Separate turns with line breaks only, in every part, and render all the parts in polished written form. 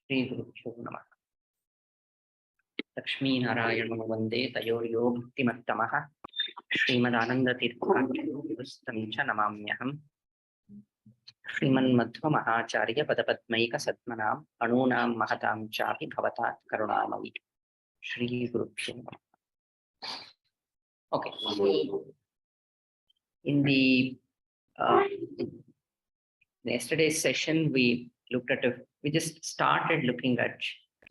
Shri Gurubhyo Namaha. Lakshmi Narayana Vande Tayoryo Bhaktimattamaha Srimad Ananda Tirthakstam cha Namamyaham Sriman Madhva Mahacharya Padapadmaika Satmanam Anunam Mahatam Chapi Bhavatat Karunamavi Shri Gurubhyo Namaha. Okay, so in the yesterday's session, we just started looking at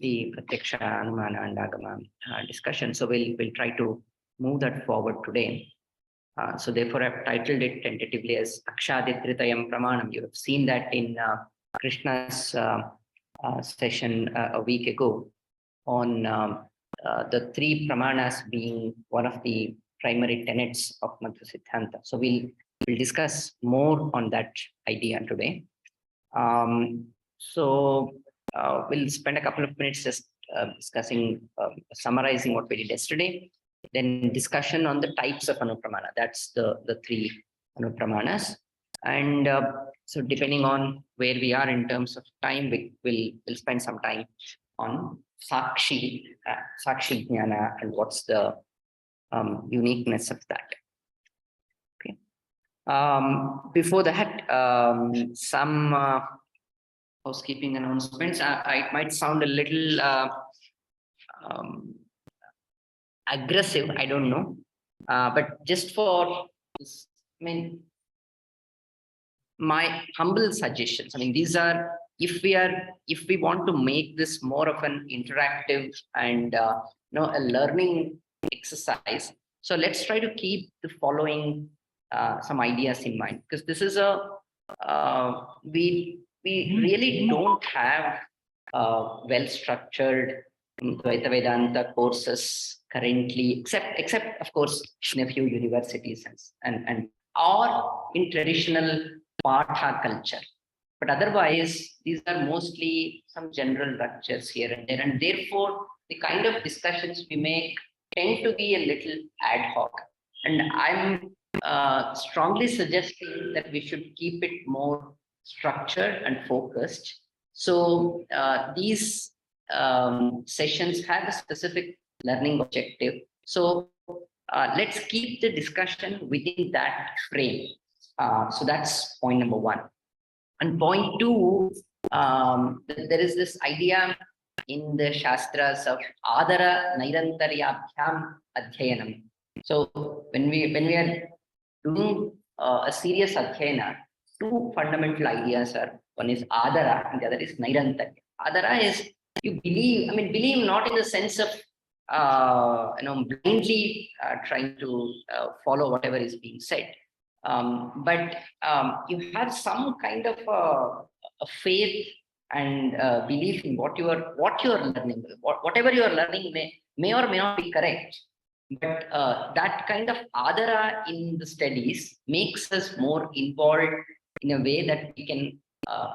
the Pratyaksha, Anumana, and Agama discussion. So we'll try to move that forward today. So therefore, I've titled it tentatively as Akshaditritayam Pramanam. You have seen that in Krishna's session a week ago on the three pramanas being one of the primary tenets of Madhva Siddhanta. So we'll discuss more on that idea today. We'll spend a couple of minutes just discussing, summarizing what we did yesterday, then discussion on the types of Anupramana. That's the three Anupramanas. And so depending on where we are in terms of time, we'll spend some time on Sakshi Jnana and what's the uniqueness of that. Okay. Before that, some housekeeping announcements. It might sound a little aggressive, I don't know, but just for this, my humble suggestions. These are, if we want to make this more of an interactive and a learning exercise. So let's try to keep the following some ideas in mind, because this is we really don't have well-structured Madhva Vedanta courses currently, except of course in a few universities and or in traditional Patha culture. But otherwise, these are mostly some general lectures here and there, and therefore the kind of discussions we make tend to be a little ad hoc. And I'm strongly suggesting that we should keep it more structured and focused. So these sessions have a specific learning objective. So let's keep the discussion within that frame. So that's point number one. And point two, there is this idea in the shastras of Adara Nairantaryabhyam Adhyayanam. So when we are doing a serious Adhyayana, two fundamental ideas are, one is Adara and the other is Nairantarya. Adara is you believe not in the sense of blindly trying to follow whatever is being said, but you have some kind of a faith and belief in what you are learning. Whatever you are learning may or may not be correct, but that kind of adara in the studies makes us more involved in a way that we can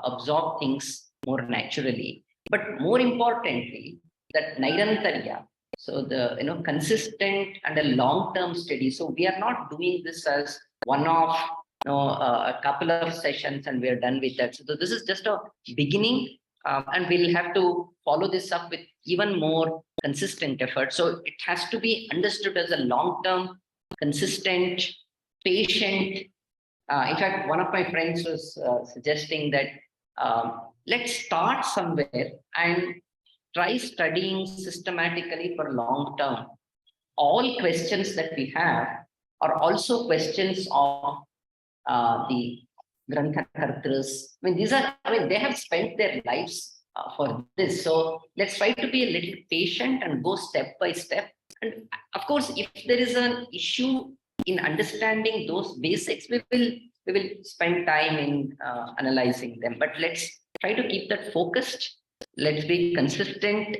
absorb things more naturally. But more importantly, that Nairantarya, so the consistent and a long-term study. So we are not doing this as one-off, a couple of sessions and we are done with that. So this is just a beginning, and we'll have to follow this up with even more consistent effort. So it has to be understood as a long-term, consistent, patient. In fact, one of my friends was suggesting that let's start somewhere and try studying systematically for long term. All questions that we have are also questions of the Granthakartras. They have spent their lives for this. So let's try to be a little patient and go step by step. And of course, if there is an issue in understanding those basics, we will spend time in analyzing them. But let's try to keep that focused. Let's be consistent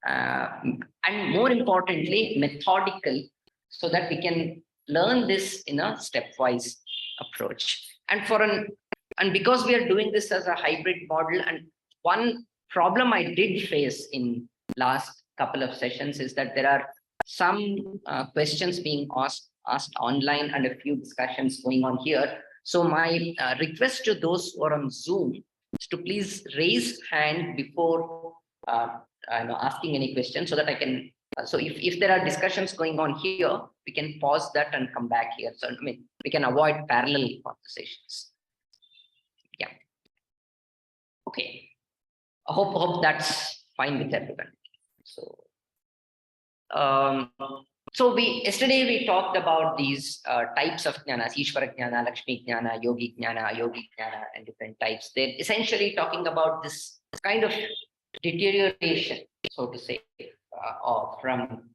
and more importantly, methodical, so that we can learn this in a stepwise approach. And because we are doing this as a hybrid model, and one problem I did face in last couple of sessions is that there are some questions being asked online and a few discussions going on here. So my request to those who are on Zoom is to please raise hand before asking any questions so that I can. So if there are discussions going on here, we can pause that and come back here. So I mean, we can avoid parallel conversations. Yeah. Okay. I hope that's fine with everyone. So. Yesterday we talked about these types of jnanas, Ishvara jnana, Lakshmi jnana, Yogi jnana, Ayogi jnana, and different types. They're essentially talking about this kind of deterioration, so to say, from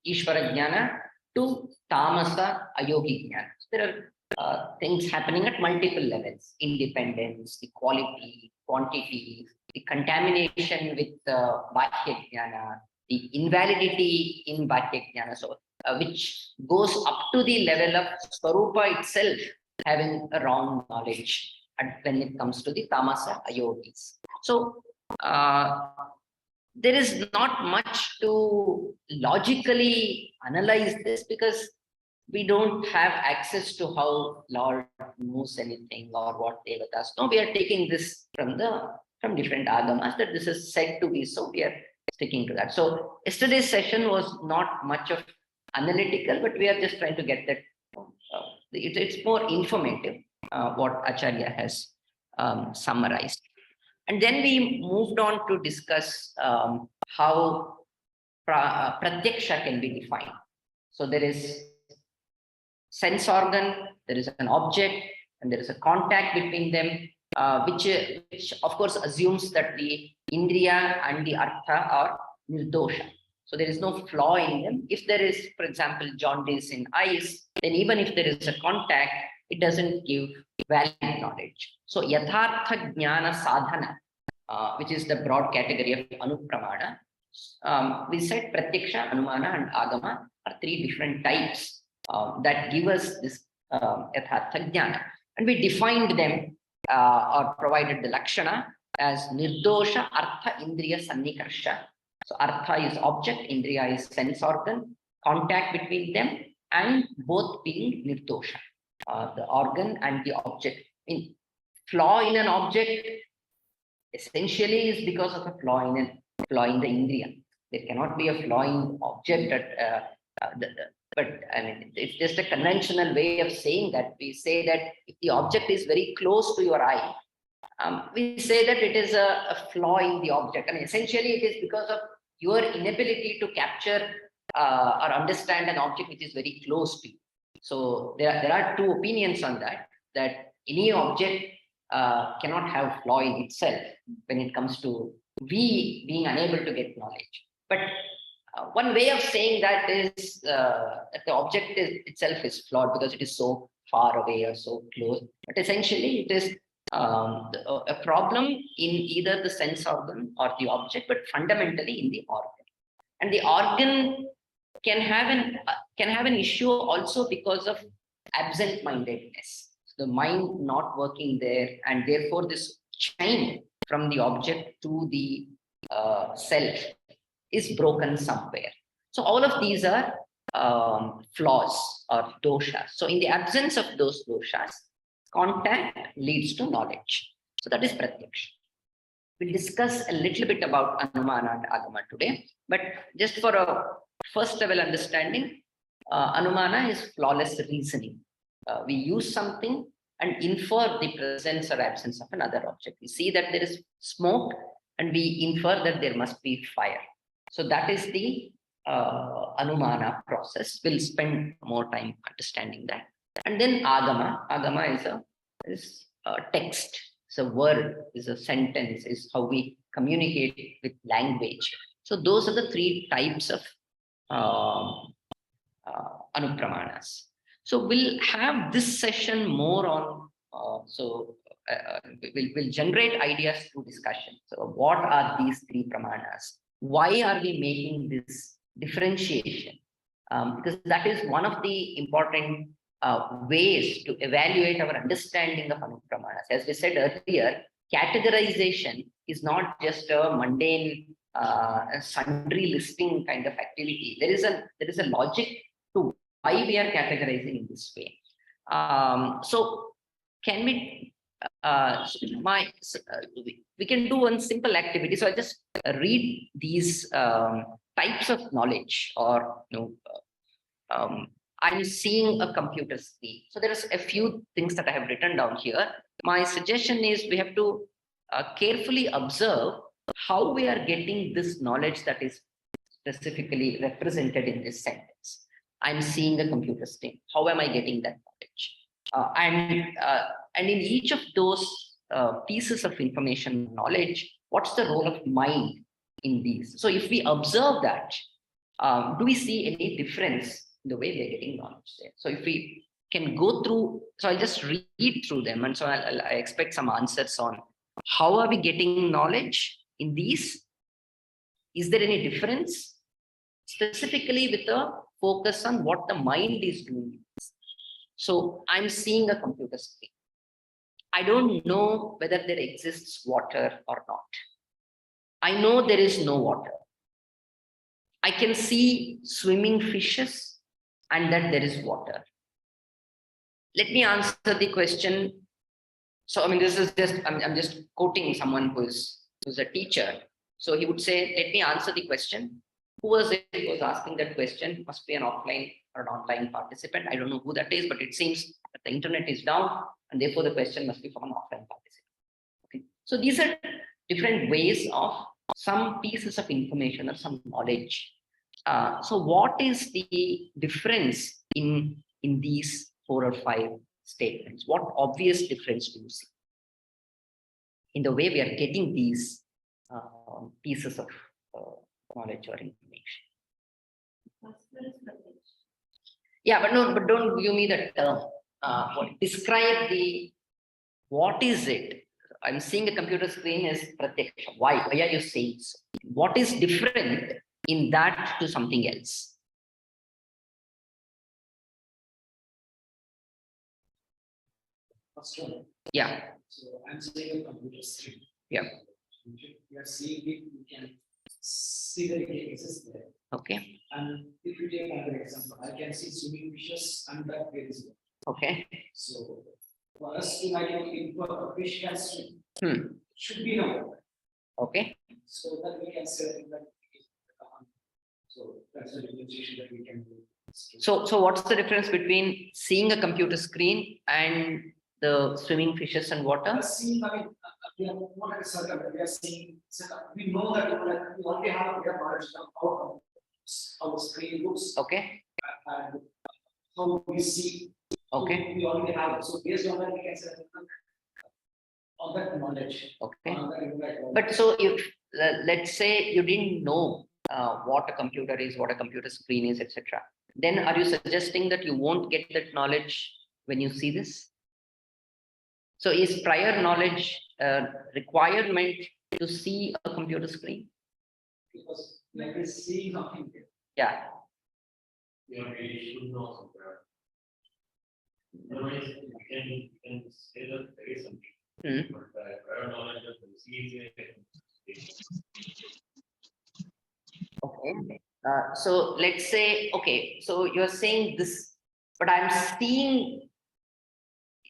Ishvara jnana to Tamasa, Ayogi jnana. So there are things happening at multiple levels: independence, the quality, quantity, the contamination with Bhakya jnana, the invalidity in Bhakya jnana, so which goes up to the level of Swarupa itself having a wrong knowledge when it comes to the Tamasa Ayogis. So there is not much to logically analyze this because we don't have access to how Lord knows anything or what Devatas. No, we are taking this from different agamas that this is said to be so. We are sticking to that. So yesterday's session was not much of analytical, but we are just trying to get that. It's more informative what Acharya has summarized. And then we moved on to discuss how pratyaksha can be defined. So there is sense organ, there is an object, and there is a contact between them, which of course assumes that the indriya and the artha are nirdosha. So there is no flaw in them. If there is, for example, jaundice in eyes, then even if there is a contact, it doesn't give valid knowledge. So yathartha jnana sadhana, which is the broad category of Pramana, we said pratyaksha, anumana, and agama are three different types that give us this yathartha jnana. And we defined them or provided the Lakshana as nirdosha, artha, indriya, sannikarsha. So artha is object, indriya is sense organ, contact between them, and both being nirdosha, the organ and the object. I mean, flaw in an object essentially is because of a flaw in the indriya. There cannot be a flaw in object but I mean, it's just a conventional way of saying that. We say that if the object is very close to your eye, we say that it is a flaw in the object. And essentially, it is because of your inability to capture or understand an object which is very close to you. So there are two opinions on that any object cannot have flaw in itself when it comes to we being unable to get knowledge. But one way of saying that is that the object itself is flawed because it is so far away or so close. But essentially, it is a problem in either the sense organ or the object, but fundamentally in the organ. And the organ can have an issue also because of absent-mindedness. So the mind not working there, and therefore this chain from the object to the self is broken somewhere. So all of these are flaws or doshas. So in the absence of those doshas, contact leads to knowledge. So that is pratyaksha. We'll discuss a little bit about anumana and agama today, but just for a first level understanding, anumana is flawless reasoning. We use something and infer the presence or absence of another object. We see that there is smoke and we infer that there must be fire. So that is the anumana process. We'll spend more time understanding that. And then agama. Agama is a text. It's a word, is a sentence, is how we communicate with language. So those are the three types of anupramanas. So we'll have this session more on, we'll generate ideas through discussion. So what are these three pramanas? Why are we making this differentiation? Because that is one of the important ways to evaluate our understanding of anupramanas. As we said earlier, categorization is not just a mundane sundry listing kind of activity. There is a logic to why we are categorizing in this way. So can we we can do one simple activity. So I just read these types of knowledge, or I'm seeing a computer screen. So there's a few things that I have written down here. My suggestion is we have to carefully observe how we are getting this knowledge that is specifically represented in this sentence. I'm seeing a computer screen. How am I getting that knowledge? And in each of those pieces of information, knowledge, what's the role of mind in these? So if we observe that, do we see any difference in the way we are getting knowledge there? So if we can go through, so I'll just read through them, and so I expect some answers on how are we getting knowledge in these? Is there any difference? Specifically with a focus on what the mind is doing. So I'm seeing a computer screen. I don't know whether there exists water or not. I know there is no water. I can see swimming fishes and that there is water. Let me answer the question. So, I mean, this is just, I'm just quoting someone who's a teacher. So he would say, let me answer the question. Who was it who was asking that question? Must be an offline or an online participant. I don't know who that is, but it seems that the internet is down, and therefore the question must be from an offline participant. Okay. So these are different ways of some pieces of information or some knowledge. So what is the difference in these 4 or 5 statements? What obvious difference do you see in the way we are getting these pieces of knowledge or information? Yeah, but don't give me that term. Describe what is it? I'm seeing a computer screen as pratyaksha. Why are you saying so? What is different in that to something else?
First one.
Yeah.
So I'm seeing a computer screen.
Yeah.
We are seeing it, we can see that it exists there.
Okay.
And if you take another example, I can see swimming fishes and that there is water.
Okay.
So for us to like infer a fish can swim, should be no water.
Okay.
So that we can say that. So that's the differentiation that we can do.
So what's the difference between seeing a computer screen and the swimming fishes and water?
Seeing, I mean, we are not at a circle, we are seeing, we know that we already have a clear knowledge of how the screen looks.
Okay.
And how we see.
Okay.
So we already have it. So based on that, we can say on that knowledge.
Okay. But so if let's say you didn't know what a computer is, what a computer screen is, etc., then are you suggesting that you won't get that knowledge when you see this? So is prior knowledge requirement to see a computer screen?
Because like we see nothing there.
Yeah.
Yeah, we should know somewhere. Otherwise, we can say that there is something. But prior knowledge of the see
Okay. So let's say, okay, so you're saying this, but I'm seeing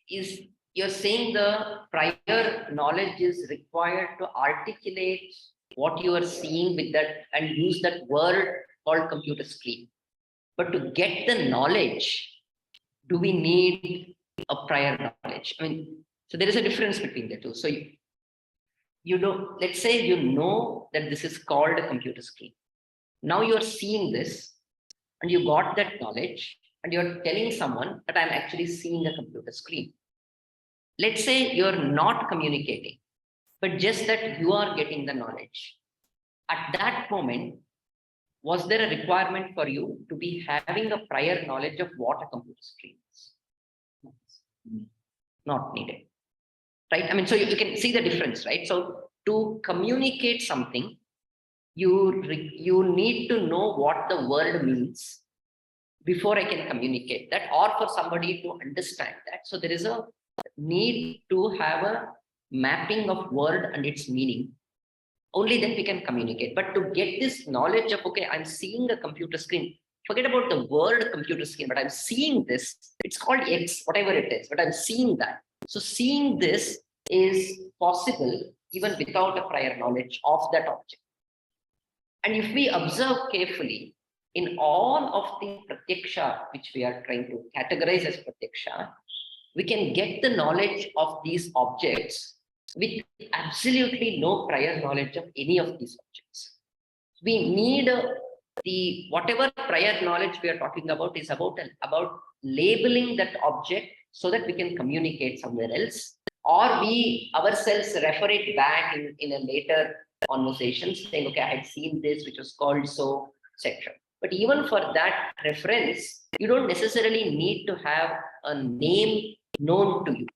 is you're saying the prior knowledge is required to articulate what you are seeing with that and use that word called computer screen. But to get the knowledge, do we need a prior knowledge? I mean, so there is a difference between the two. So you don't, let's say you know that this is called a computer screen. Now you're seeing this and you got that knowledge and you're telling someone that I'm actually seeing a computer screen. Let's say you're not communicating, but just that you are getting the knowledge. At that moment, was there a requirement for you to be having a prior knowledge of what a computer screen is? Not needed, right? I mean, so you can see the difference, right? So to communicate something, you need to know what the word means before I can communicate that, or for somebody to understand that. So there is a need to have a mapping of word and its meaning. Only then we can communicate. But to get this knowledge of, okay, I'm seeing a computer screen, forget about the word computer screen, but I'm seeing this, it's called X, whatever it is, but I'm seeing that. So seeing this is possible even without a prior knowledge of that object. And if we observe carefully, in all of the pratyaksha, which we are trying to categorize as pratyaksha, we can get the knowledge of these objects with absolutely no prior knowledge of any of these objects. We need the whatever prior knowledge we are talking about is about labeling that object so that we can communicate somewhere else, or we ourselves refer it back in a later conversation saying, okay, I had seen this, which was called so, etc. But even for that reference, you don't necessarily need to have a name known to you.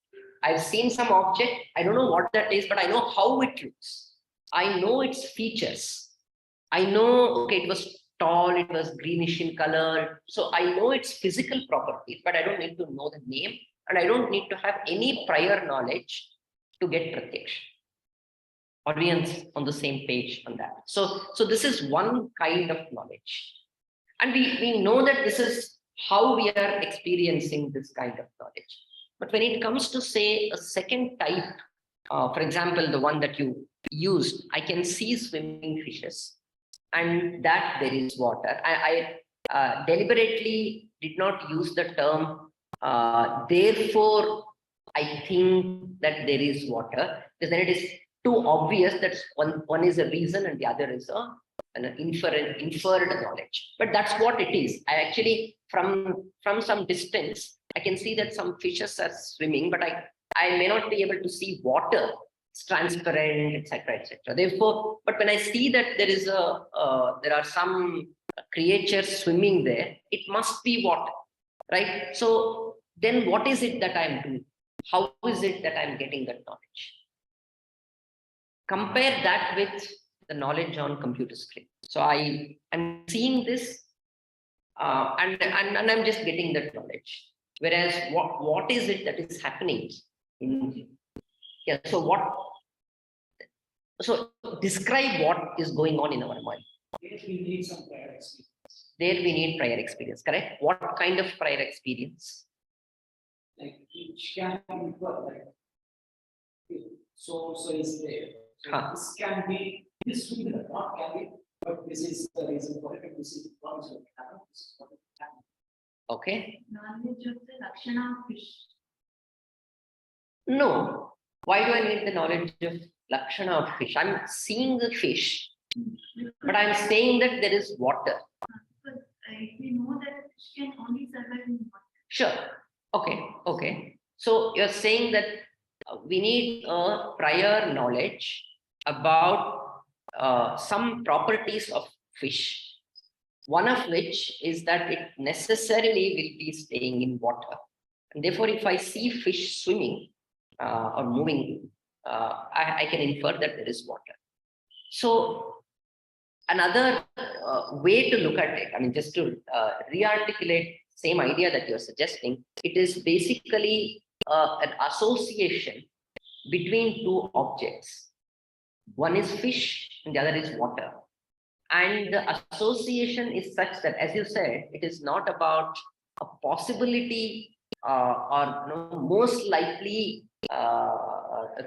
I've seen some object, I don't know what that is, but I know how it looks. I know its features. I know, okay, it was tall, it was greenish in color. So I know its physical properties, but I don't need to know the name, and I don't need to have any prior knowledge to get pratyaksha. Audience on the same page on that. So this is one kind of knowledge. And we know that this is how we are experiencing this kind of knowledge. But when it comes to, say, a second type, for example, the one that you used, I can see swimming fishes, and that there is water. I deliberately did not use the term, therefore, I think that there is water, because then it is too obvious that one is a reason and the other is an inferred knowledge. But that's what it is. I actually, from some distance, I can see that some fishes are swimming, but I may not be able to see water. It's transparent, etc., etc. Therefore, but when I see that there are some creatures swimming there, it must be water, right? So then what is it that I'm doing? How is it that I'm getting that knowledge? Compare that with the knowledge on computer screen. So I'm seeing this and I'm just getting that knowledge. Whereas what is it that is happening in, yeah, so describe what is going on in our mind.
Here we need some prior experience.
There we need prior experience, correct? What kind of prior experience?
Like which can be inferred, like so is there. So this can be this will be not can be, but this is the reason for it, and this is what is going to happen. This is what will happen.
Okay.
Knowledge of the Lakshana of fish.
No. Why do I need the knowledge of Lakshana of fish? I'm seeing the fish, but I'm saying that there is water.
Because we know that fish can only survive in water.
Sure. Okay. So you're saying that we need a prior knowledge about some properties of fish. One of which is that it necessarily will be staying in water. And therefore, if I see fish swimming or moving, I can infer that there is water. So another way to look at it, I mean, just to re-articulate same idea that you're suggesting, it is basically an association between two objects. One is fish and the other is water. And the association is such that, as you said, it is not about a possibility or most likely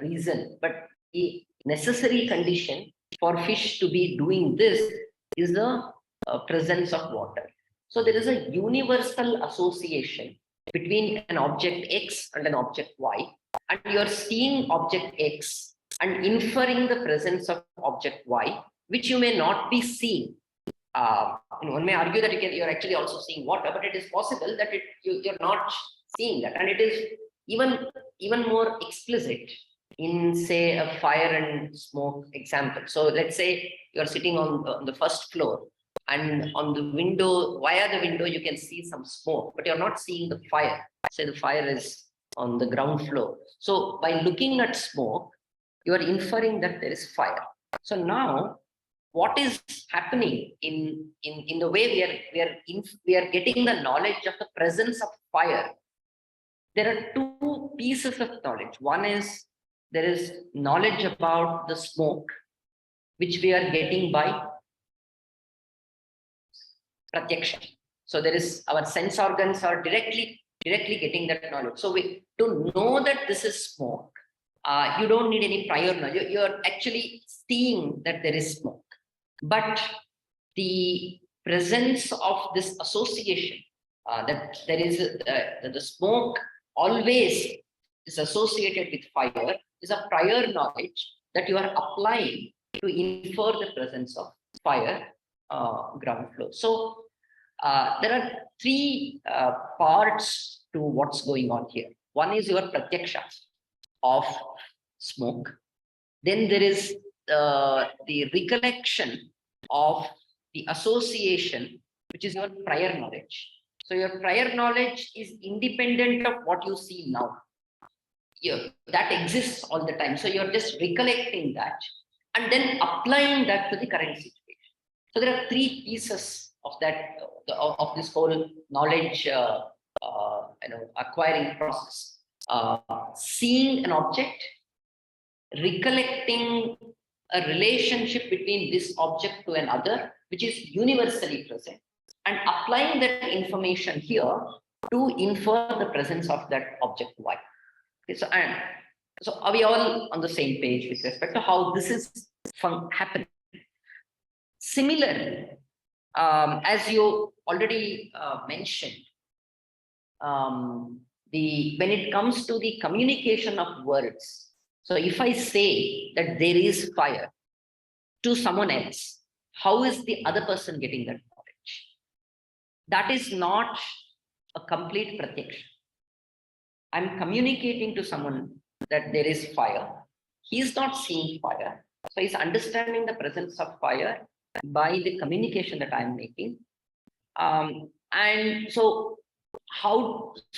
reason, but the necessary condition for fish to be doing this is the presence of water. So there is a universal association between an object X and an object Y, and you are seeing object X and inferring the presence of object Y, which you may not be seeing. One may argue that you're actually also seeing water, but it is possible that you're not seeing that, and it is even more explicit in, say, a fire and smoke example. So let's say you're sitting on the first floor, and on the window, via the window, you can see some smoke, but you're not seeing the fire. Say the fire is on the ground floor. So by looking at smoke, you are inferring that there is fire. So now, what is happening in the way we are getting the knowledge of the presence of fire? There are two pieces of knowledge. One is there is knowledge about the smoke, which we are getting by pratyaksha. So there is, our sense organs are directly directly getting that knowledge. So to know that this is smoke, you don't need any prior knowledge. You're actually seeing that there is smoke. But the presence of this association, that there is the smoke always is associated with fire, is a prior knowledge that you are applying to infer the presence of fire, ground flow. So there are three parts to what's going on here. One is your pratyaksha of smoke. Then there is the recollection of the association, which is your prior knowledge. So your prior knowledge is independent of what you see now. That exists all the time. So you're just recollecting that and then applying that to the current situation. So there are three pieces of that, of this whole knowledge acquiring process. Seeing an object, recollecting a relationship between this object to another, which is universally present, and applying that information here to infer the presence of that object Y. Okay, so are we all on the same page with respect to how this is happening? Similarly, as you already mentioned, when it comes to the communication of words, so if I say that there is fire to someone else, how is the other person getting that knowledge? That is not a complete pratyaksha. I'm communicating to someone that there is fire. He is not seeing fire. So he's understanding the presence of fire by the communication that I'm making. And so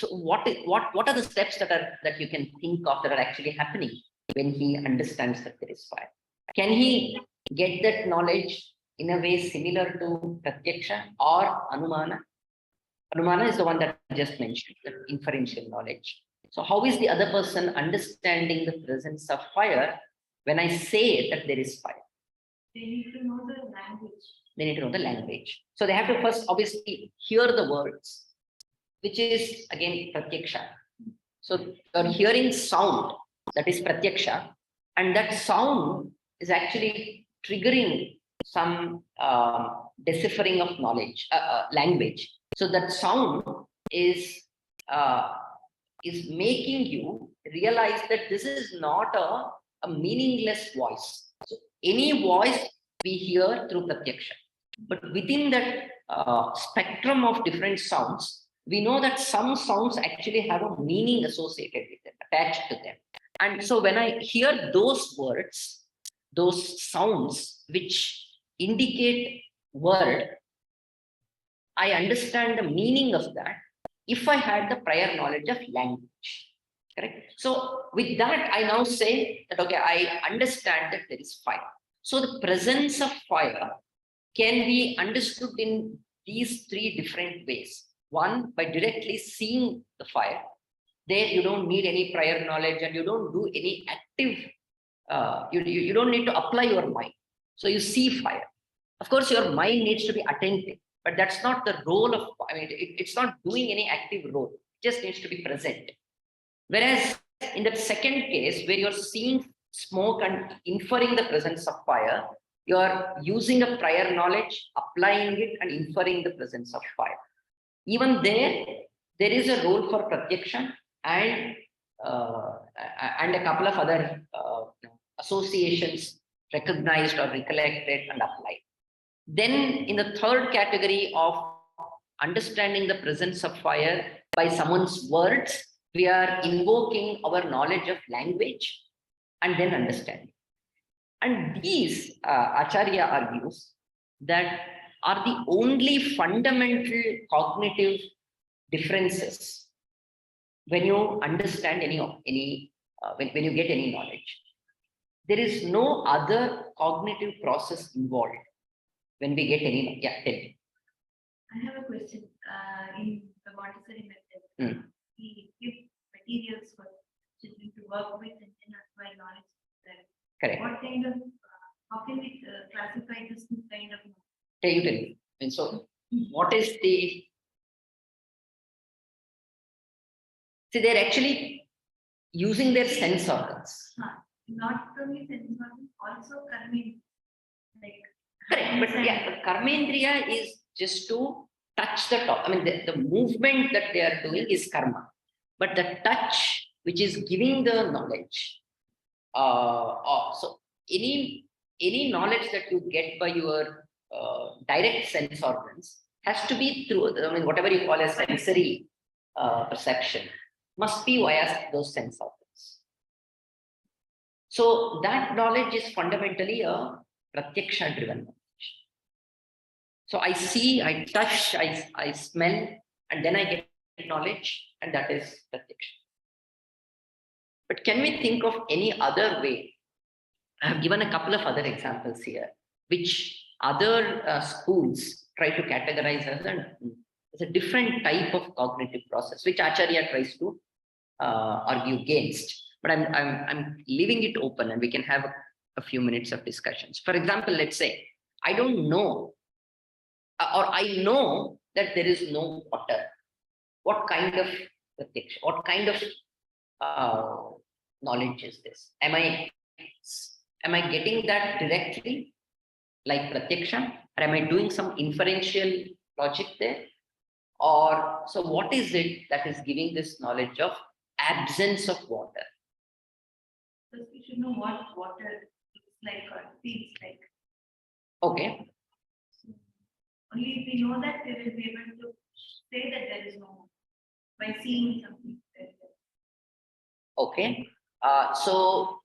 what are the steps that you can think of that are actually happening when he understands that there is fire? Can he get that knowledge in a way similar to pratyaksha or anumana? Anumana is the one that I just mentioned, the inferential knowledge. So how is the other person understanding the presence of fire when I say that there is fire?
They need to know the language.
They need to know the language. So they have to first obviously hear the words, which is again pratyaksha. So you're hearing sound, that is pratyaksha, and that sound is actually triggering some deciphering of knowledge, language. So that sound is making you realize that this is not a meaningless voice. So any voice we hear through pratyaksha, but within that spectrum of different sounds, we know that some sounds actually have a meaning associated with them, attached to them. And so when I hear those words, those sounds which indicate word, I understand the meaning of that if I had the prior knowledge of language. Correct? So with that, I now say that, okay, I understand that there is fire. So the presence of fire can be understood in these three different ways. One, by directly seeing the fire. There you don't need any prior knowledge and you don't do any active, you don't need to apply your mind. So you see fire. Of course, your mind needs to be attentive, but that's not the role of, it's not doing any active role. It just needs to be present. Whereas in that second case, where you're seeing smoke and inferring the presence of fire, you're using a prior knowledge, applying it and inferring the presence of fire. Even there is a role for pratyaksha and a couple of other associations recognized or recollected and applied. Then in the third category of understanding the presence of fire by someone's words, we are invoking our knowledge of language and then understanding. And these, Acharya argues, that are the only fundamental cognitive differences when you understand when you get any knowledge. There is no other cognitive process involved when we get any. Yeah, tell me.
I have a question. In the Montessori method, we give materials for children to work with and then acquire knowledge.
Correct.
What kind of, how can we classify this kind of knowledge?
Tell me. And so, what is the See, they're actually using their sense organs.
Not only sense organs, also karmi. Like.
Correct, but yeah, but karmendriya is just to touch the top. I mean, the movement that they are doing is karma, but the touch, which is giving the knowledge. So any knowledge that you get by your direct sense organs has to be through. I mean, whatever you call as sensory perception must be via those sense organs. So that knowledge is fundamentally a pratyaksha driven knowledge. So I see, I touch, I smell, and then I get knowledge, and that is pratyaksha. But can we think of any other way? I have given a couple of other examples here, which other schools try to categorize as a different type of cognitive process, which Acharya tries to argue against. But I'm leaving it open, and we can have a few minutes of discussions. For example, let's say I don't know, or I know that there is no water. What kind of pratyaksha? What kind of knowledge is this? Am I getting that directly, like pratyaksha, or am I doing some inferential logic there? Or so what is it that is giving this knowledge of absence of water?
Because we should know what water looks like or feels like.
Okay.
So only if we know that, we will be able to say that there is no by seeing something.
Okay. So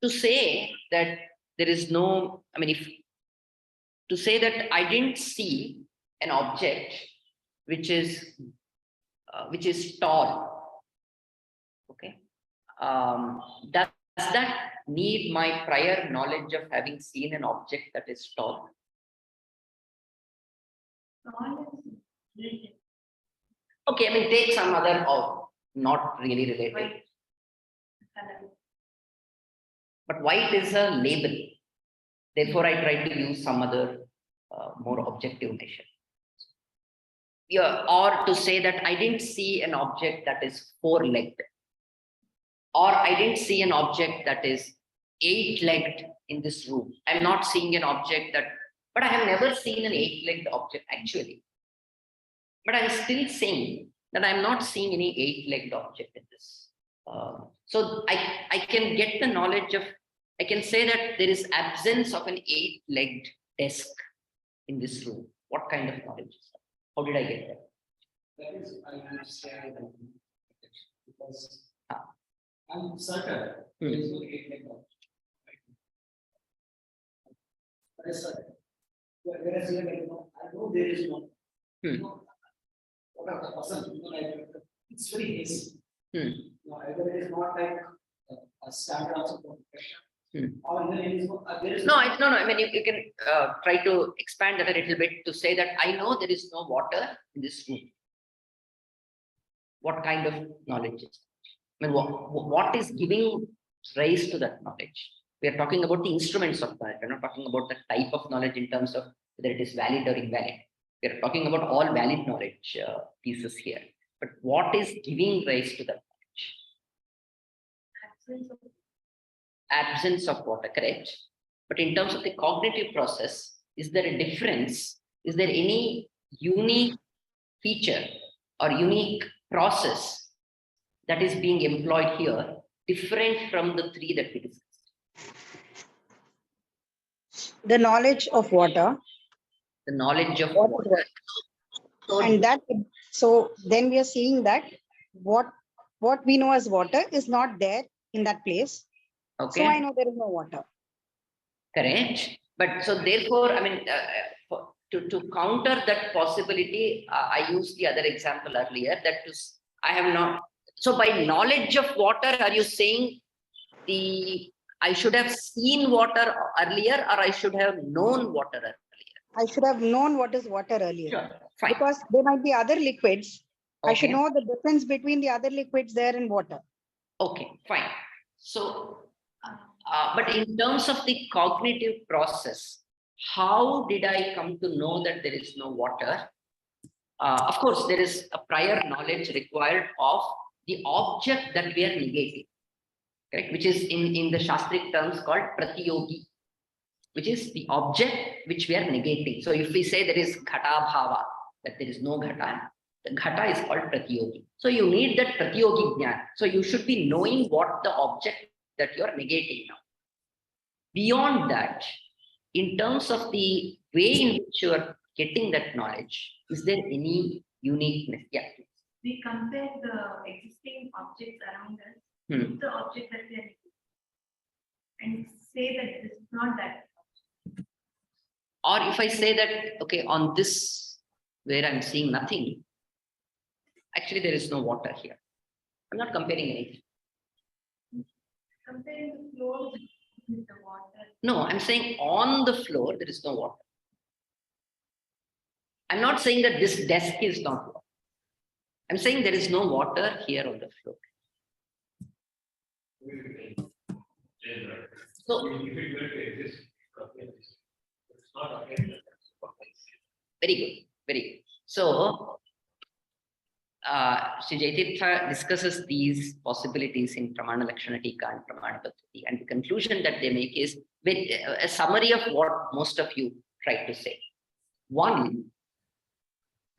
to say that there is no, I mean, if to say that I didn't see an object which is tall, okay, does that need my prior knowledge of having seen an object that is tall?
All is related.
Okay, I mean, take some other or not really related.
White color.
But white is a label. Therefore, I try to use some other more objective measure. Yeah, or to say that I didn't see an object that is four-legged, or I didn't see an object that is eight-legged in this room. I'm not seeing an object that, but I have never seen an eight-legged object actually. But I'm still saying that I'm not seeing any eight-legged object in this. So I can get the knowledge of, I can say that there is absence of an eight-legged desk in this room. What kind of knowledge is that? How did I get that?
That is, I would say, because I'm certain there is no eight-legged object. That is certain. Whereas here, I know there is no. What are the person? It's very easy. Either it is not like a standard answer for question, or there is no.
No. I mean, you can try to expand that a little bit to say that I know there is no water in this room. What kind of knowledge is that? I mean, what is giving rise to that knowledge? We are talking about the instruments of knowledge. We're not talking about the type of knowledge in terms of whether it is valid or invalid. We are talking about all valid knowledge pieces here. But what is giving rise to that knowledge? Absence of water, correct? But in terms of the cognitive process, is there a difference? Is there any unique feature or unique process that is being employed here, different from the three that we discussed?
The knowledge of water.
The knowledge of water.
And that, so then we are seeing that what we know as water is not there in that place.
Okay.
So I know there is no water.
Correct. But so therefore, I mean, to counter that possibility, I used the other example earlier that I have not. So by knowledge of water, are you saying I should have seen water earlier, or I should have known water earlier?
I should have known what is water earlier.
Sure. Fine.
Because there might be other liquids.
Okay.
I should know the difference between the other liquids there and water.
Okay, fine. So, but in terms of the cognitive process, how did I come to know that there is no water? Of course, there is a prior knowledge required of the object that we are negating, correct? Which is in the Shastric terms called pratiyogi, which is the object which we are negating. So if we say there is ghata bhava, that there is no ghata, the ghata is called pratiyogi. So you need that pratiyogi jnana. So you should be knowing what the object that you are negating now. Beyond that, in terms of the way in which you are getting that knowledge, is there any uniqueness? Yeah.
We compare the existing objects around us with the object that we are looking at and say that this is not that.
Or if I say that, okay, on this where I'm seeing nothing, actually there is no water here. I'm not comparing anything.
Comparing the floor with the water.
No, I'm saying on the floor there is no water. I'm not saying that this desk is not water. I'm saying there is no water here on the floor. So,
if it were to exist, it's not again.
very good, very good. So, Sri Jaitirtha discusses these possibilities in Pramana Lakshana Tika and Pramana Paddhati, and the conclusion that they make is a summary of what most of you tried to say. One,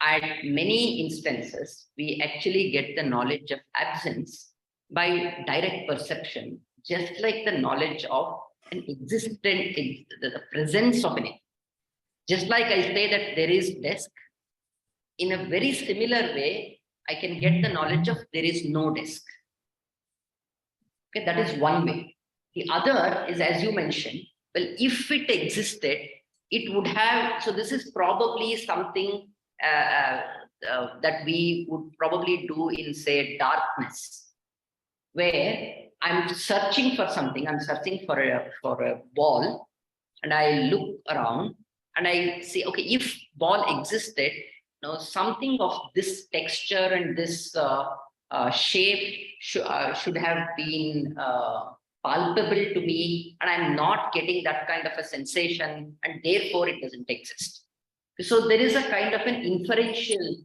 at many instances, we actually get the knowledge of absence by direct perception, just like the knowledge of an existent, the presence of an. Just like I say that there is desk, in a very similar way, I can get the knowledge of there is no desk. Okay, that is one way. The other is, as you mentioned, well, if it existed, it would have, so this is probably something that we would probably do in, say, darkness, where I'm searching for something, I'm searching for a ball, and I look around and I see, okay, if ball existed, something of this texture and this shape should have been palpable to me, and I'm not getting that kind of a sensation, and therefore it doesn't exist. So there is a kind of an inferential,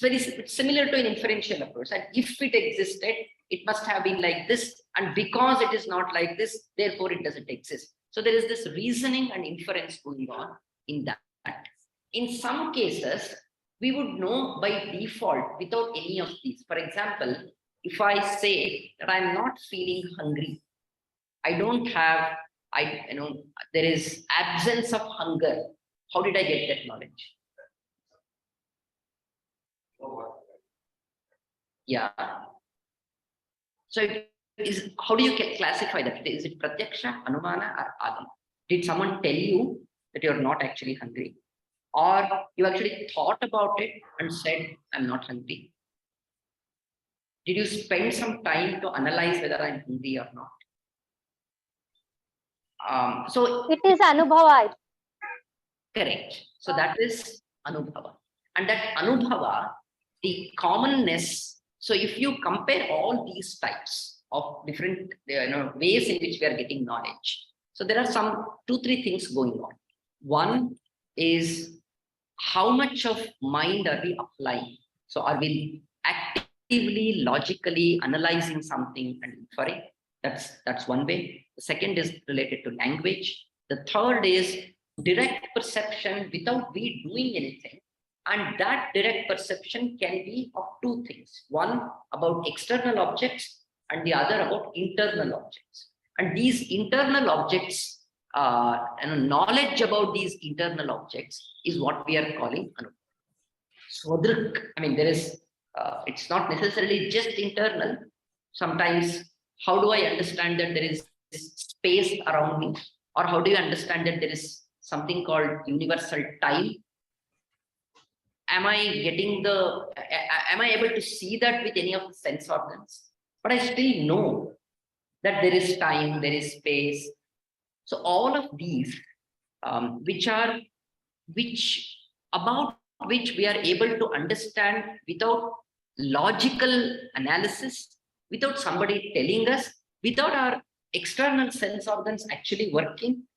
it's similar to an inferential approach, and if it existed, it must have been like this, and because it is not like this, therefore it doesn't exist. So there is this reasoning and inference going on in that. In some cases, we would know by default without any of these. For example, if I say that I'm not feeling hungry, I don't have, there is absence of hunger. How did I get that knowledge? Yeah. So how do you classify that? Is it pratyaksha, anumana, or agama? Did someone tell you that you're not actually hungry? Or you actually thought about it and said, I'm not hungry? Did you spend some time to analyze whether I'm hungry or not? So
it is anubhava.
Correct. So that is anubhava. And that anubhava, the commonness, so if you compare all these types of different ways in which we are getting knowledge, so there are some 2-3 things going on. One is how much of mind are we applying? So are we actively, logically analyzing something and inferring? That's one way. The second is related to language. The third is direct perception without we doing anything. And that direct perception can be of 2 things. One about external objects and the other about internal objects. And these internal objects, knowledge about these internal objects is what we are calling swadrik. I mean, there is, it's not necessarily just internal. Sometimes, how do I understand that there is space around me? Or how do you understand that there is something called universal time? Am I able to see that with any of the sense organs? But I still know that there is time, there is space. So all of these, about which we are able to understand without logical analysis, without somebody telling us, without our external sense organs actually working.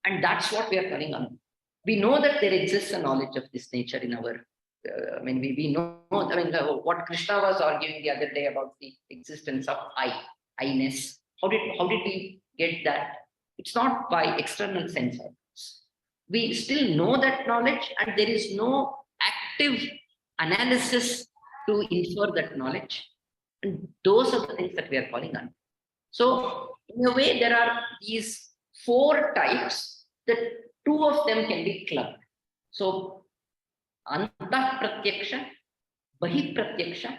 And that's what we are running on. We know that there exists a knowledge of this nature in our, we know, what Krishna was arguing the other day about the existence of I-ness. How did we get that? It's not by external sense organs. We still know that knowledge, and there is no active analysis to infer that knowledge. And those are the things that we are calling on. So in a way, there are these 4 types that 2 of them can be clubbed. So Antah Pratyaksha, Bahi Pratyaksha,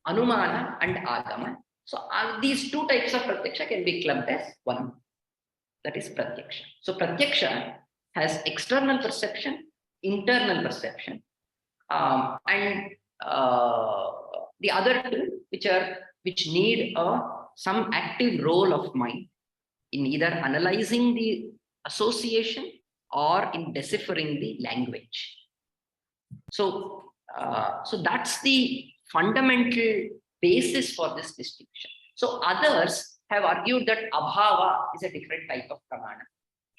Anumana and Agama. So these 2 types of Pratyaksha can be clubbed as one. That is Pratyaksha. So Pratyaksha has external perception, internal perception, and the other 2, which need some active role of mind in either analyzing the association or in deciphering the language. So that's the fundamental basis for this distinction. So others have argued that abhava is a different type of pramana.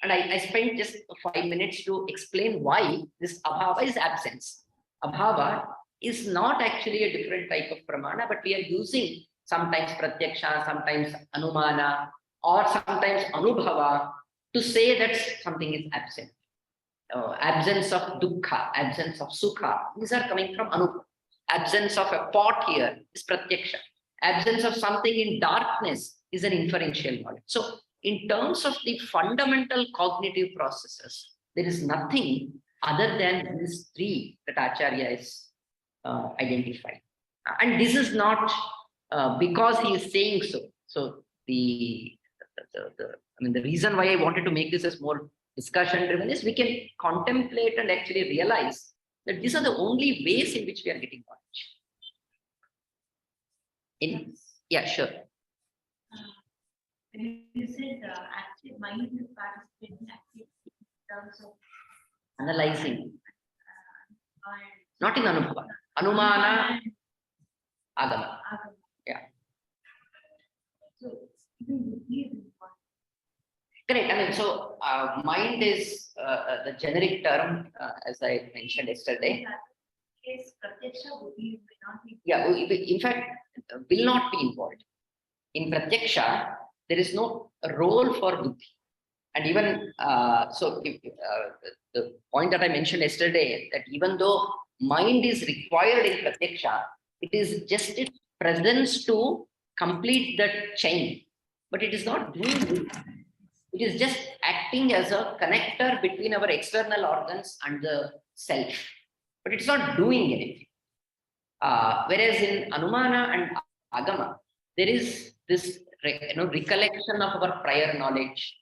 And I spent just 5 minutes to explain why this abhava is absence. Abhava is not actually a different type of pramana, but we are using sometimes pratyaksha, sometimes anumana, or sometimes anubhava to say that something is absent. Absence of dukkha, absence of sukha, these are coming from anubhava. Absence of a pot here is pratyaksha. Absence of something in darkness is an inferential knowledge. So in terms of the fundamental cognitive processes, there is nothing other than these 3 that Acharya is identified. And this is not because he is saying so. So the reason why I wanted to make this as more discussion driven is we can contemplate and actually realize that these are the only ways in which we are getting knowledge. Yeah, sure.
When you said active mind is participating active in terms of
analyzing, not in anubhava, anumana, agama. Yeah.
So even buddhi is important.
Correct. So mind is the generic term, as I mentioned yesterday.
Yes, pratyaksha buddhi may not be.
Yeah, in fact, will not be involved. In pratyaksha, there is no role for buddhi. And even, the point that I mentioned yesterday, that even though mind is required in pratyaksha, it is just its presence to complete that chain. But it is not doing it. It is just acting as a connector between our external organs and the self. But it's not doing anything. Whereas in Anumana and Agama, there is this recollection of our prior knowledge,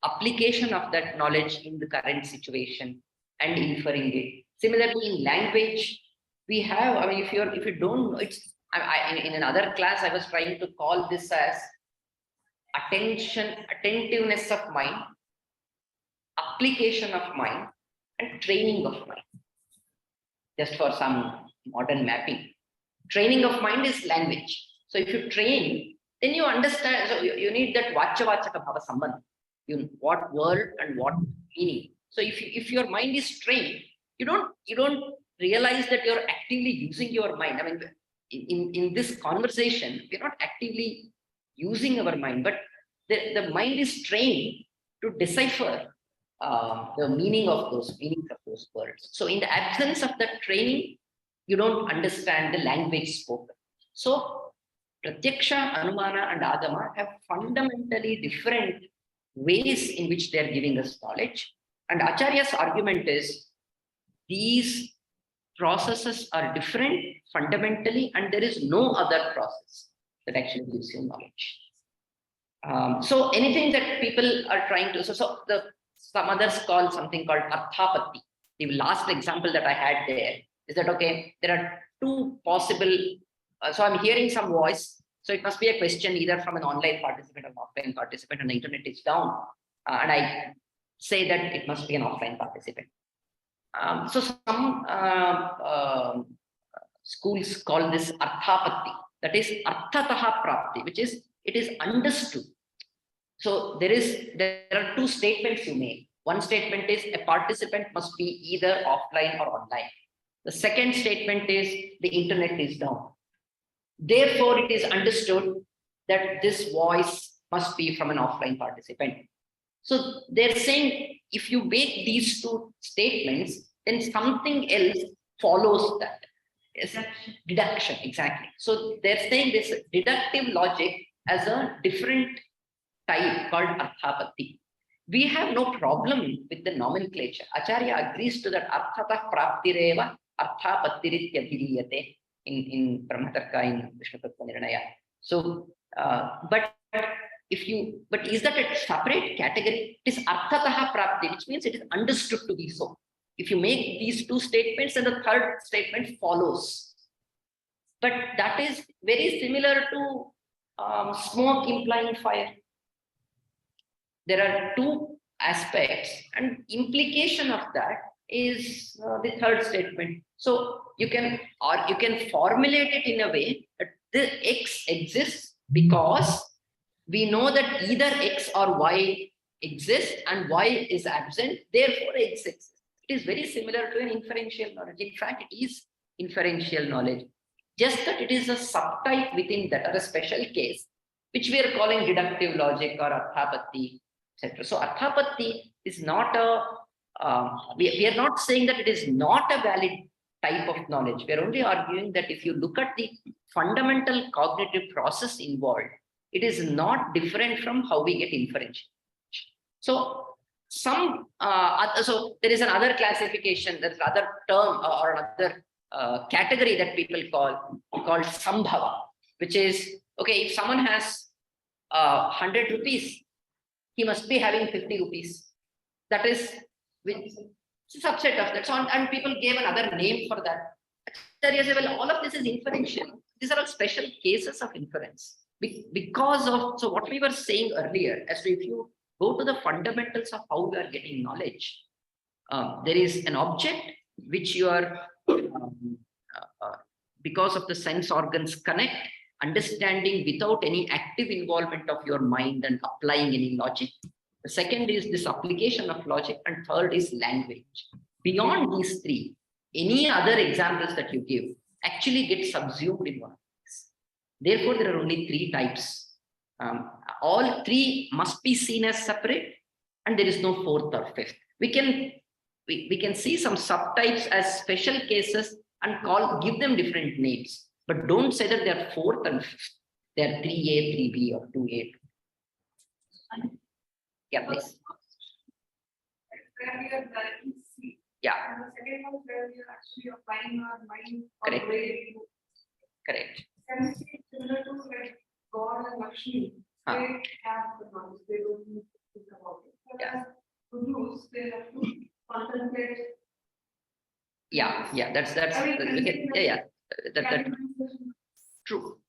application of that knowledge in the current situation, and inferring it. Similarly, in language, we have, if you don't know, it's, in another class, I was trying to call this as attentiveness of mind, application of mind, and training of mind. Just for some modern mapping. Training of mind is language. So if you train, then you understand. So you need that vachya-vachaka bhava sambandha. What word and what meaning. So if your mind is trained, you don't realize that you're actively using your mind. In this conversation, we're not actively using our mind, but the mind is trained to decipher the meanings of those words. So in the absence of that training, you don't understand the language spoken. So pratyaksha, anumana, and agama have fundamentally different ways in which they are giving us knowledge. And Acharya's argument is these processes are different fundamentally, and there is no other process that actually gives you knowledge. So anything that people are trying to, some others call something called arthapatti. The last example that I had there is that, okay, there are 2 possible, so I'm hearing some voice, so it must be a question either from an online participant or offline participant, and the internet is down, and I say that it must be an offline participant. So some schools call this arthapatti, that is arthataha prapti, which is, it is understood. So there are 2 statements you make. One statement is a participant must be either offline or online. The second statement is the internet is down. Therefore, it is understood that this voice must be from an offline participant. So they're saying if you make these two statements, then something else follows that. Yes, deduction, exactly. So they're saying this deductive logic as a different type called arthapatti. We have no problem with the nomenclature. Acharya agrees to that arthatah praptireva arthapattiritya in Brahmatarka in Vishnu Tattva Nirnaya. So, but is that a separate category? It is arthataha prapti, which means it is understood to be so. If you make these two statements, then the third statement follows. But that is very similar to smoke implying fire. There are two aspects, and implication of that is the third statement. So you can formulate it in a way that the X exists because we know that either X or Y exists and Y is absent, therefore X exists. It is very similar to an inferential knowledge. In fact, it is inferential knowledge. Just that it is a subtype within that, or a special case, which we are calling deductive logic or arthapatti, etc. So arthapatti is not we are not saying that it is not a valid type of knowledge. We are only arguing that if you look at the fundamental cognitive process involved, it is not different from how we get inferential. So so there is another classification, there's another term or another category that people called sambhava, which is, okay, if someone has 100 rupees, he must be having 50 rupees. That is it's a subset of that. So, and people gave another name for that. Well, all of this is inferential. These are all special cases of inference. Because of, so what we were saying earlier, as to if you go to the fundamentals of how we are getting knowledge, there is an object which you are, because of the sense organs connect, understanding without any active involvement of your mind and applying any logic. The second is this application of logic, and third is language. Beyond these three, any other examples that you give actually get subsumed in one of these. Therefore, there are only three types. All three must be seen as separate, and there is no fourth or fifth. We can see some subtypes as special cases and give them different names, but don't say that they are fourth and fifth. They are 3A, 3B, or 2A. Yeah, please.
Where we are directly see.
Yeah.
And the second one where we are actually applying our mind.
Correct.
Or way we
Correct.
can we see similar to like God and Lakshmi. They have the knowledge, they don't need to think about it. But
Yeah.
as Gurus, they have to contemplate.
Yeah, that's
I mean,
okay. Yeah. That true.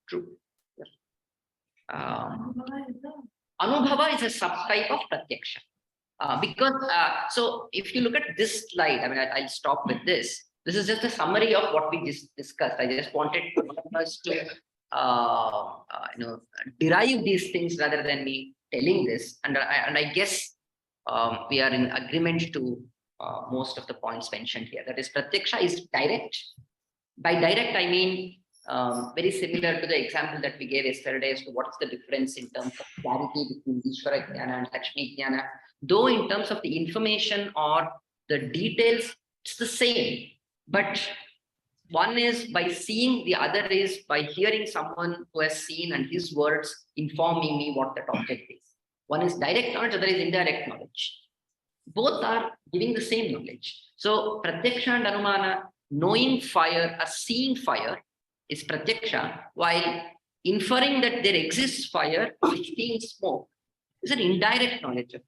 Anubhava is a subtype of pratyaksha. Because so if you look at this slide, I mean, I'll stop with this. This is just a summary of what we just discussed. I just wanted us to derive these things rather than me telling this. And I guess we are in agreement to most of the points mentioned here. That is, pratyaksha is direct. By direct, I mean very similar to the example that we gave yesterday as to what is the difference in terms of clarity between Ishvara Jnana and Lakshmi Jnana. Though in terms of the information or the details, it's the same. But one is by seeing, the other is by hearing someone who has seen and his words informing me what that object is. One is direct knowledge, other is indirect knowledge. Both are giving the same knowledge. So pratyaksha and anumana, knowing fire, seeing fire, is pratyaksha, while inferring that there exists fire, which means smoke, is an indirect knowledge of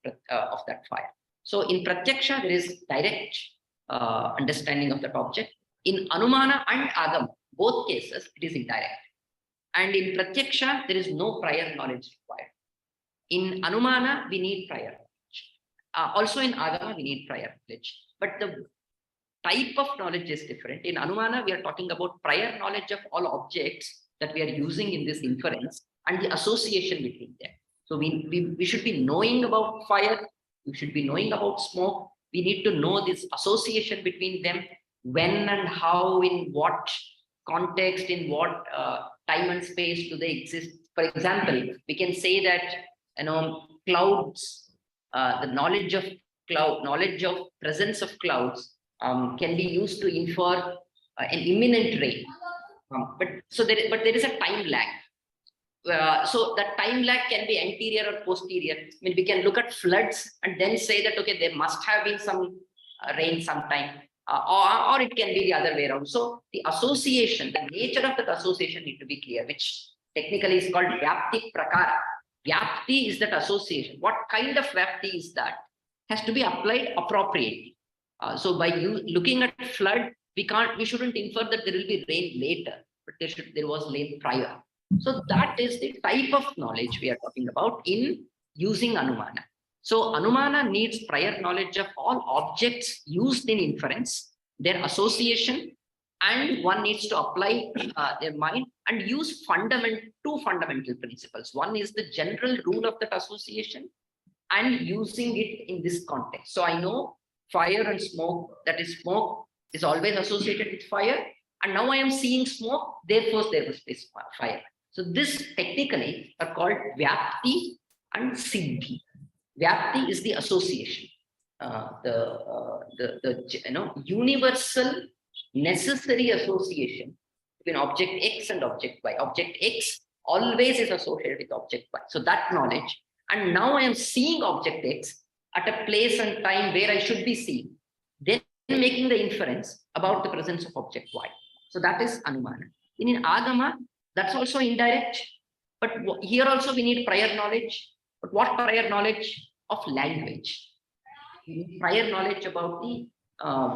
that fire. So in pratyaksha, there is direct understanding of that object. In anumana and agama, both cases, it is indirect. And in pratyaksha, there is no prior knowledge required. In anumana, we need prior knowledge. Also in agama, we need prior knowledge. But the type of knowledge is different. In anumana, we are talking about prior knowledge of all objects that we are using in this inference and the association between them. So we should be knowing about fire You should be knowing about smoke. We need to know this association between them, when and how, in what context, in what time and space do they exist. For example, we can say that, clouds, the knowledge of presence of clouds can be used to infer an imminent rain. But there is a time lag. So that time lag can be anterior or posterior. I mean, we can look at floods and then say that, okay, there must have been some rain sometime, or it can be the other way around. So the association, the nature of that association need to be clear, which technically is called Vyapti Prakara. Vyapti is that association. What kind of Vyapti is that? Has to be applied appropriately. So by looking at flood, we shouldn't infer that there will be rain later, but there was rain prior. So that is the type of knowledge we are talking about in using Anumana. So Anumana needs prior knowledge of all objects used in inference, their association, and one needs to apply their mind and use two fundamental principles. One is the general rule of that association and using it in this context. So I know fire and smoke, that is smoke is always associated with fire. And now I am seeing smoke, therefore there was this fire. So this technically are called Vyapti and Siddhi. Vyapti is the association, the universal necessary association between object X and object Y. Object X always is associated with object Y. So that knowledge, and now I am seeing object X at a place and time where I should be seeing, then making the inference about the presence of object Y. So that is Anumana. In Agama, that's also indirect, but here also we need prior knowledge. But what prior knowledge? Of language. We need prior knowledge about the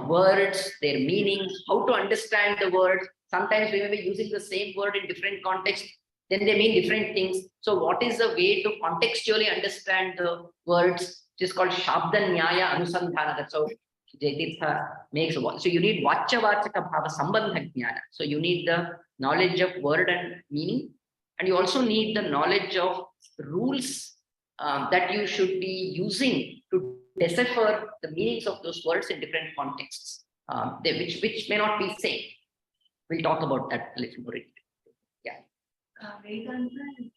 words, their meanings, how to understand the words. Sometimes we may be using the same word in different contexts, then they mean different things. So what is the way to contextually understand the words? It is called Shabda Nyaya Anusandhana. That's how Jaitirtha makes a word. So you need Vacha Vachaka Bhava Sambandha Jnana. So you need the knowledge of word and meaning, and you also need the knowledge of rules that you should be using to decipher the meanings of those words in different contexts, which may not be same. We'll talk about that a little more. Yeah.
Vedanta is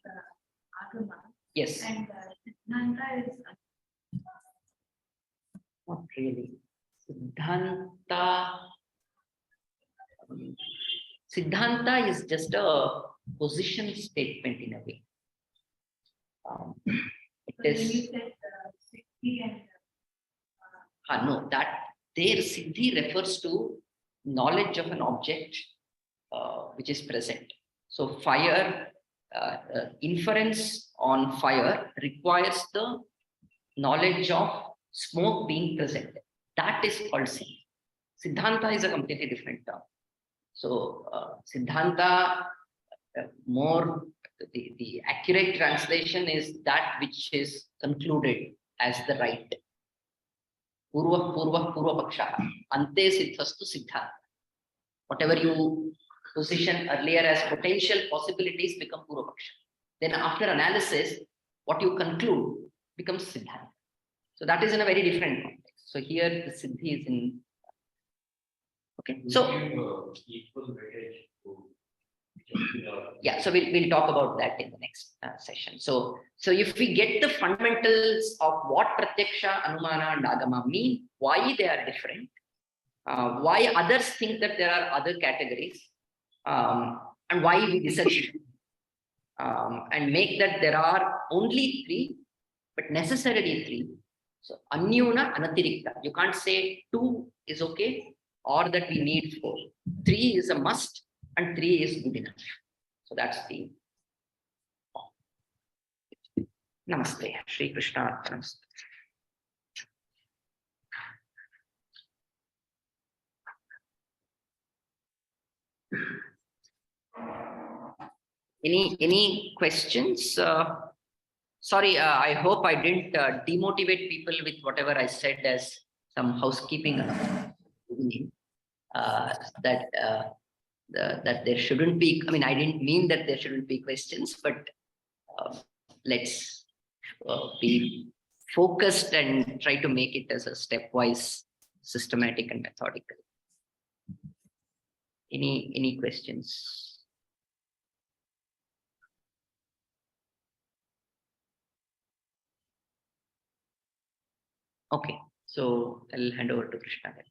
Agama.
Yes.
And Siddhanta is
not really. Siddhanta is just a position statement in a way. It is.
You said Siddhi and
no, that their Siddhi refers to knowledge of an object which is present. So fire, inference on fire requires the knowledge of smoke being present. That is called Siddhi. Siddhanta is a completely different term. So Siddhanta, more the accurate translation is that which is concluded as the right. Purva paksha. Ante siddhastu siddhanta. Whatever you position earlier as potential possibilities become purva paksha. Then after analysis, what you conclude becomes siddhanta. So that is in a very different context. So here the siddhi is in. Okay. So
equal weightage to
yeah, so we'll talk about that in the next session. So if we get the fundamentals of what Pratyaksha, Anumana, and Agama mean, why they are different, why others think that there are other categories, and why we disagree, and make that there are only three, but necessarily three. So Anyuna, Anatirikta. You can't say 2 is okay, or that we need 4. 3 is a must, and 3 is good enough. So that's the Namaste. Shri Krishna. Namaste. Any questions? Sorry, I hope I didn't demotivate people with whatever I said as some housekeeping. That there shouldn't be, I mean, I didn't mean that there shouldn't be questions, but let's be focused and try to make it as a stepwise, systematic and methodical. Any questions? Okay, so I'll hand over to Krishna then.